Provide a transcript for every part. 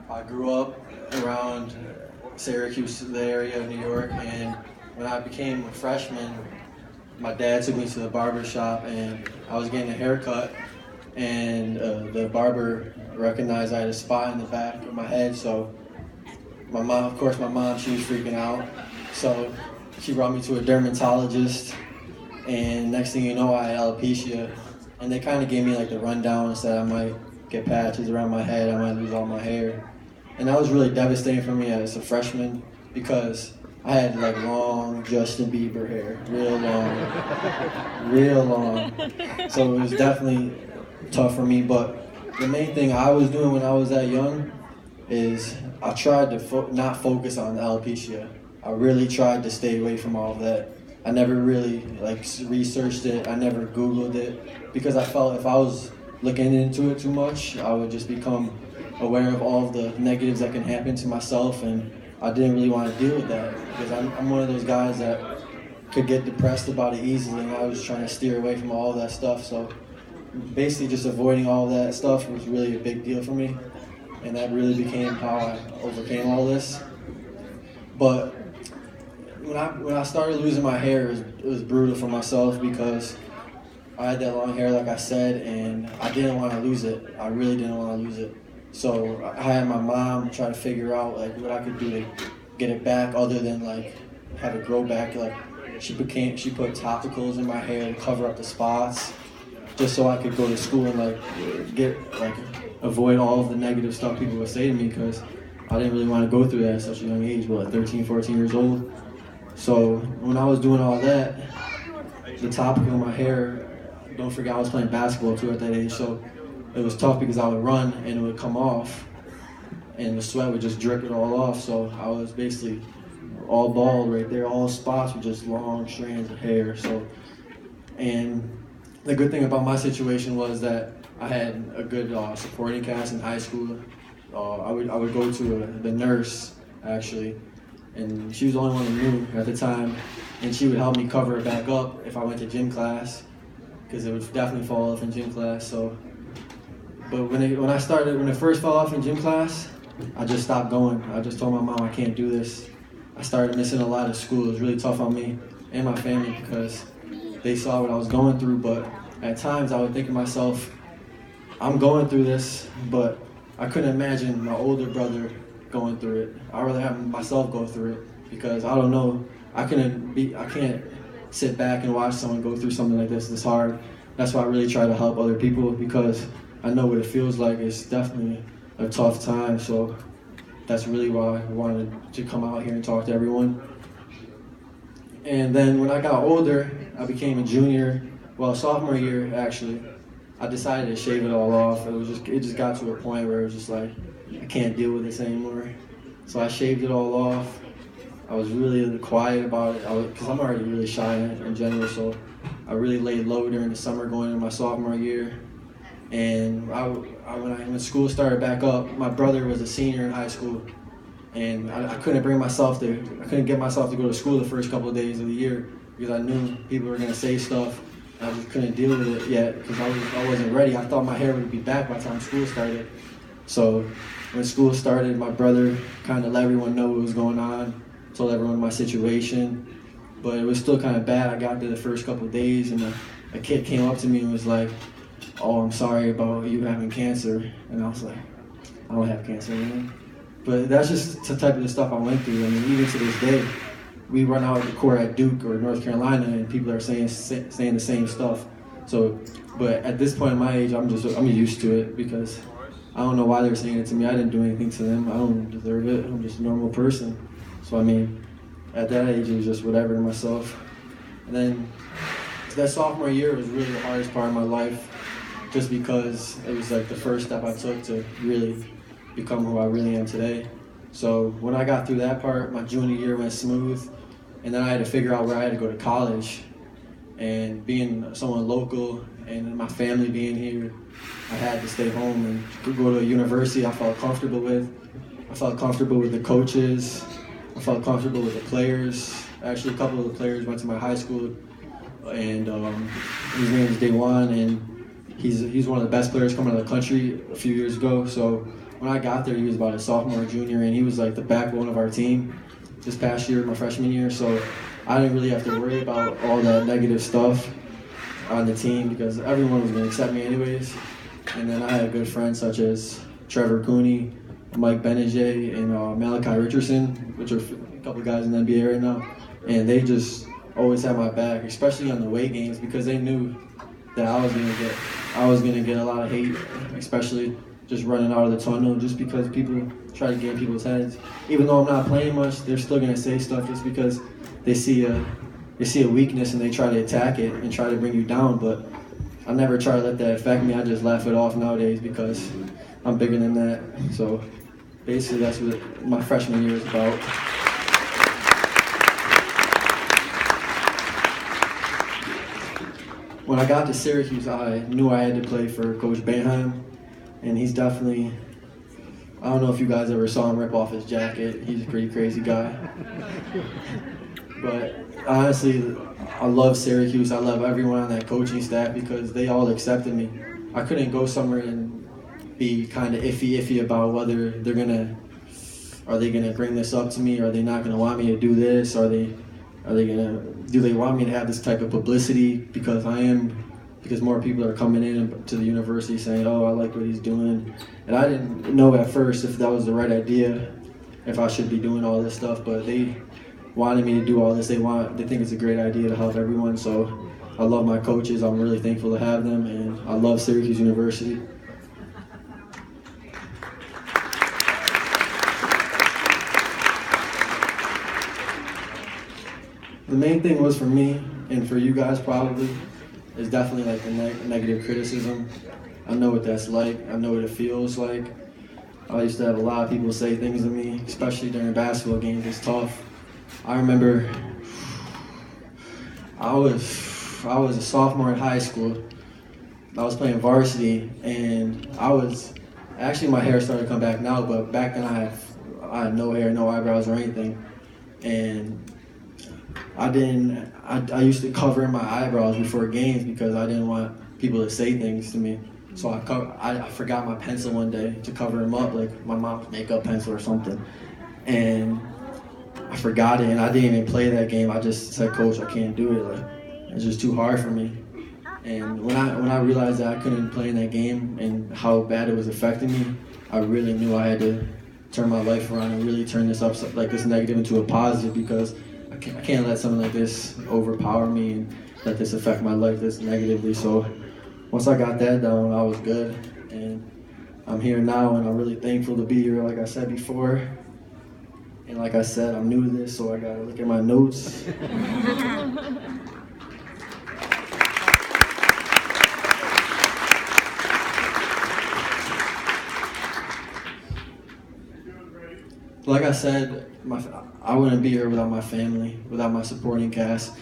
I grew up around Syracuse, the area of New York, and when I became a freshman, my dad took me to the barber shop, and I was getting a haircut, and the barber recognized I had a spot in the back of my head, so my mom, of course, she was freaking out, so she brought me to a dermatologist, and next thing you know, I had alopecia, and they kind of gave me like the rundown and said I might get patches around my head, I might lose all my hair. And that was really devastating for me as a freshman because I had like long Justin Bieber hair, real long. So it was definitely tough for me, but the main thing I was doing when I was that young is I tried to not focus on alopecia. I really tried to stay away from all of that. I never really researched it, I never Googled it, because I felt if I was looking into it too much, I would just become aware of all of the negatives that can happen to myself, and I didn't really want to deal with that because I'm one of those guys that could get depressed about it easily, and I was trying to steer away from all of that stuff. So basically just avoiding all that stuff was really a big deal for me, and that really became how I overcame all this. But when I started losing my hair, it was brutal for myself because I had that long hair, like I said, and I didn't want to lose it. I really didn't want to lose it. So I had my mom try to figure out like what I could do to get it back, other than like have it grow back. Like she put topicals in my hair to cover up the spots, just so I could go to school and avoid all of the negative stuff people would say to me, because I didn't really want to go through that at such a young age, 13, 14 years old. So when I was doing all that, the topical in my hair, don't forget I was playing basketball too at that age, so it was tough because I would run and it would come off and the sweat would just drip it all off. So I was basically all bald right there, all spots were just long strands of hair. And the good thing about my situation was that I had a good supporting cast in high school. I would go to the nurse actually, and she was the only one who knew at the time, and she would help me cover it back up if I went to gym class, because it would definitely fall off in gym class. So, but when it first fell off in gym class, I just stopped going. I just told my mom I can't do this. I started missing a lot of school. It was really tough on me and my family because they saw what I was going through. But at times I would think to myself, I'm going through this, but I couldn't imagine my older brother going through it. I'd rather have myself go through it because I don't know. I can't sit back and watch someone go through something like this hard. That's why I really try to help other people, because I know what it feels like. It's definitely a tough time. So that's really why I wanted to come out here and talk to everyone. And then when I got older, I became a sophomore year actually, I decided to shave it all off. It just got to a point where it was just like, I can't deal with this anymore. So I shaved it all off. I was really quiet about it because I'm already really shy in general, so I really laid low during the summer going into my sophomore year. And when school started back up, my brother was a senior in high school, and I couldn't get myself to go to school the first couple of days of the year because I knew people were gonna say stuff. I just couldn't deal with it yet because I wasn't ready. I thought my hair would be back by the time school started. So when school started, my brother kind of let everyone know what was going on, told everyone my situation, but it was still kind of bad. I got there the first couple of days, and a kid came up to me and was like, "Oh, I'm sorry about you having cancer." And I was like, "I don't have cancer, man." But that's just the type of the stuff I went through. I mean, even to this day, we run out of the court at Duke or North Carolina, and people are saying the same stuff. So, but at this point in my age, I'm used to it because I don't know why they're saying it to me. I didn't do anything to them. I don't deserve it. I'm just a normal person. So I mean, at that age, it was just whatever to myself. And then that sophomore year was really the hardest part of my life, just because it was like the first step I took to really become who I really am today. So when I got through that part, my junior year went smooth, and then I had to figure out where I had to go to college. And being someone local and my family being here, I had to stay home and go to a university I felt comfortable with. I felt comfortable with the coaches. I felt comfortable with the players. Actually, a couple of the players went to my high school, and his name is Day One, and he's one of the best players coming out of the country a few years ago. So when I got there, he was about a sophomore or junior, and he was like the backbone of our team this past year, my freshman year. So I didn't really have to worry about all that negative stuff on the team because everyone was going to accept me anyways. And then I had good friends such as Trevor Cooney, Mike Benajay, and Malachi Richardson, which are a couple guys in the NBA right now. And they just always had my back, especially on the away games, because they knew that I was gonna get a lot of hate, especially just running out of the tunnel, just because people try to get in people's heads. Even though I'm not playing much, they're still gonna say stuff just because they see a weakness and they try to attack it and try to bring you down. But I never try to let that affect me. I just laugh it off nowadays because I'm bigger than that. So basically, that's what my freshman year is about. When I got to Syracuse, I knew I had to play for Coach Boeheim, and he's definitely, I don't know if you guys ever saw him rip off his jacket. He's a pretty crazy guy. But honestly, I love Syracuse. I love everyone on that coaching staff because they all accepted me. I couldn't go somewhere and be kind of iffy about whether are they gonna bring this up to me? Are they not gonna want me to do this? Do they want me to have this type of publicity because more people are coming in to the university saying, oh, I like what he's doing. And I didn't know at first if that was the right idea, if I should be doing all this stuff, but they wanted me to do all this. They think it's a great idea to help everyone. So I love my coaches. I'm really thankful to have them, and I love Syracuse University. The main thing was for me, and for you guys probably, is definitely like the negative criticism. I know what that's like. I know what it feels like. I used to have a lot of people say things to me, especially during basketball games. It's tough. I remember I was a sophomore in high school. I was playing varsity, and actually my hair started to come back now, but back then I had no hair, no eyebrows or anything. And I used to cover my eyebrows before games because I didn't want people to say things to me. So I forgot my pencil one day to cover them up, like my mom's makeup pencil or something. And I forgot it, and I didn't even play that game. I just said, Coach, I can't do it. Like, it's just too hard for me. And when I realized that I couldn't play in that game and how bad it was affecting me, I really knew I had to turn my life around and really turn this this negative into a positive, because I can't let something like this overpower me and let this affect my life this negatively. So once I got that down, I was good. And I'm here now, and I'm really thankful to be here, like I said before. And like I said, I'm new to this, so I gotta look at my notes. Like I said, I wouldn't be here without my family, without my supporting cast.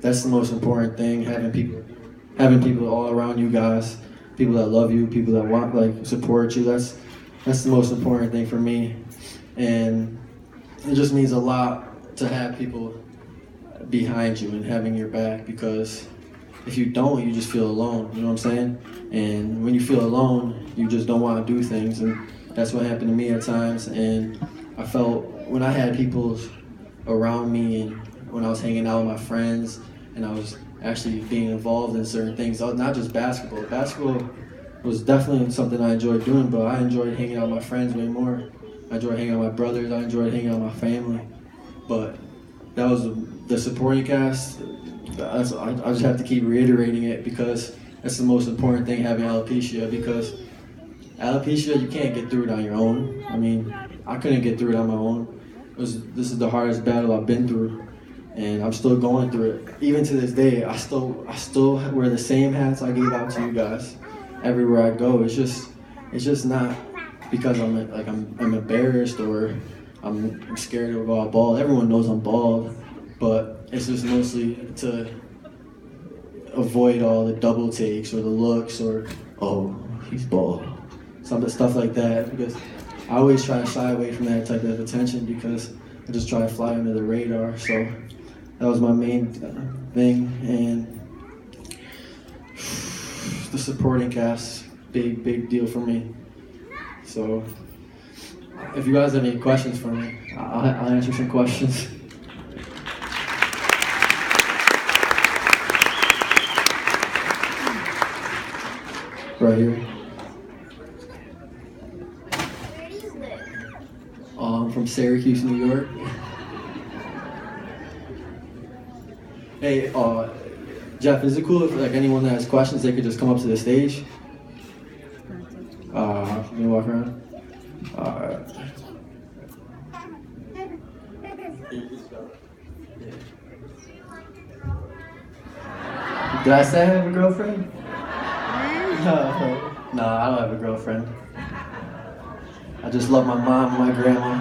That's the most important thing, having people all around you guys, people that love you, people that support you. That's the most important thing for me. And it just means a lot to have people behind you and having your back, because if you don't, you just feel alone, you know what I'm saying? And when you feel alone, you just don't want to do things, and that's what happened to me at times. And I felt when I had people around me and when I was hanging out with my friends and I was actually being involved in certain things, not just basketball. Basketball was definitely something I enjoyed doing, but I enjoyed hanging out with my friends way more. I enjoyed hanging out with my brothers, I enjoyed hanging out with my family. But that was the supporting cast. I just have to keep reiterating it, because that's the most important thing, having alopecia, because alopecia, you can't get through it on your own. I mean, I couldn't get through it on my own. This is the hardest battle I've been through, and I'm still going through it. Even to this day, I still wear the same hats I gave out to you guys everywhere I go. It's just not because I'm embarrassed or I'm scared to go out bald. Everyone knows I'm bald, but it's just mostly to avoid all the double takes or the looks or, oh, he's bald. Some stuff like that, because I always try to shy away from that type of attention, because I just try to fly under the radar. So that was my main thing. And the supporting cast, big deal for me. So if you guys have any questions for me, I'll answer some questions. Right here. Where do you live? I'm from Syracuse, New York. Hey, Jeff, is it cool if like anyone that has questions, they could just come up to the stage? Can you walk around? Did I say I have a girlfriend? No, I don't have a girlfriend. I just love my mom and my grandma.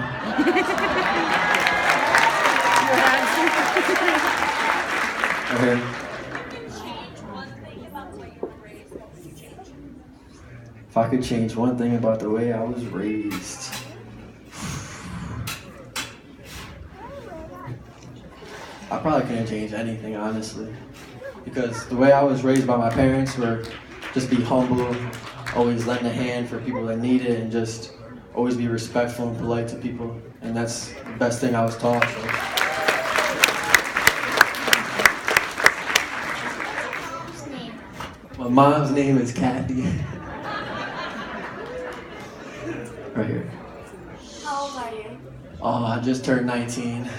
Okay. If I could change one thing about the way I was raised. I probably couldn't change anything, honestly. Because the way I was raised by my parents were just be humble, always lend a hand for people that need it, and just always be respectful and polite to people. And that's the best thing I was taught. So. My mom's name is Kathy. Right here. How old are you? Oh, I just turned 19.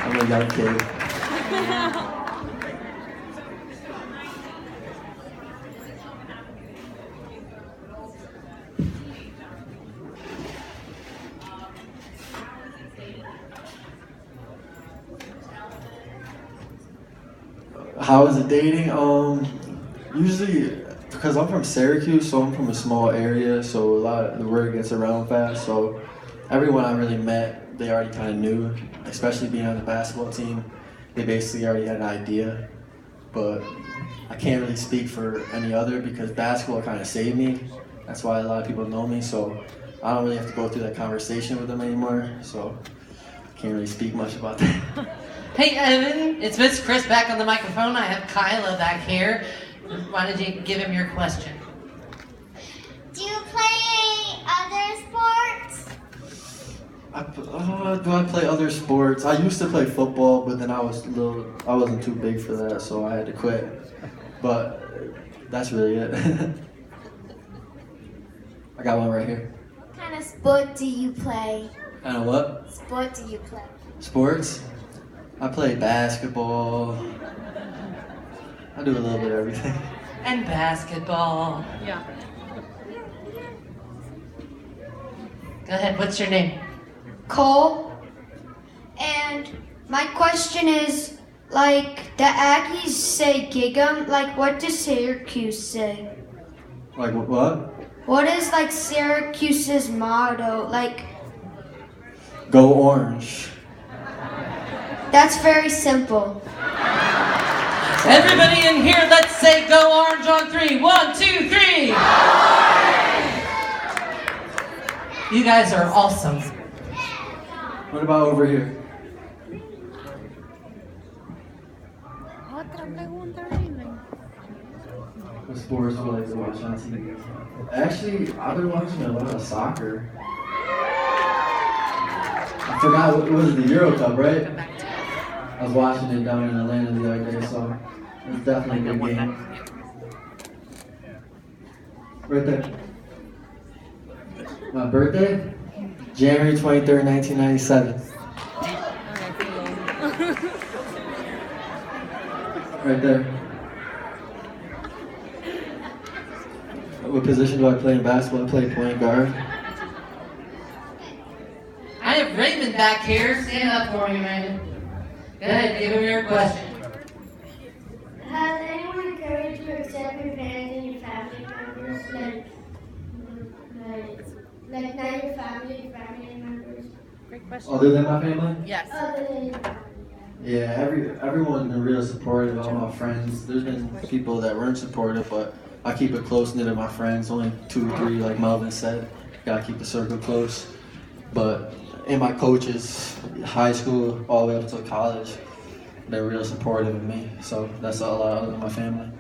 I'm a young kid. How is it dating? Usually, because I'm from Syracuse, so I'm from a small area, so a lot of the word gets around fast. So everyone I really met, they already kind of knew, especially being on the basketball team. They basically already had an idea, but I can't really speak for any other because basketball kind of saved me. That's why a lot of people know me, so I don't really have to go through that conversation with them anymore, so I can't really speak much about that. Hey Evan, it's Miss Chris back on the microphone. I have Kyla back here. Why don't you give him your question? Do you play other sports? Do I play other sports? I used to play football, but then I wasn't too big for that, so I had to quit. But that's really it. I got one right here. What kind of sport do you play? Kind of what? Sport do you play? Sports? I play basketball. I do a little bit of everything. And basketball. Yeah. Go ahead, what's your name? Cole, and my question is, like, the Aggies say gig 'em, like, what does Syracuse say? Like what? What is, like, Syracuse's motto? Like, Go Orange. that's very simple. Everybody in here, let's say go orange on 3. 1, 2, 3. You guys are awesome. What about over here? Otra pregunta, baby. What sports do I like to watch on TV? Actually, I've been watching a lot of soccer. I forgot what was it, the Euro Cup, right? I was watching it down in Atlanta the other day, so it was definitely a good game. Right there. My birthday? January 23rd, 1997. Right there. What position do I play in basketball? I play point guard. I have Raymond back here. Stand up for me, Raymond. Go ahead, give him your question. Has anyone encouraged you to accept your parents and your family members? Like not your family members? Great question. Other than my family? Yes. Other than Yeah, everyone's been real supportive. All my friends. There's been people that weren't supportive, but I keep it close knit of my friends. Only 2 or 3, like Melvin said. Gotta keep the circle close. But and my coaches, high school all the way up to college, they're real supportive of me. So that's a lot other than my family.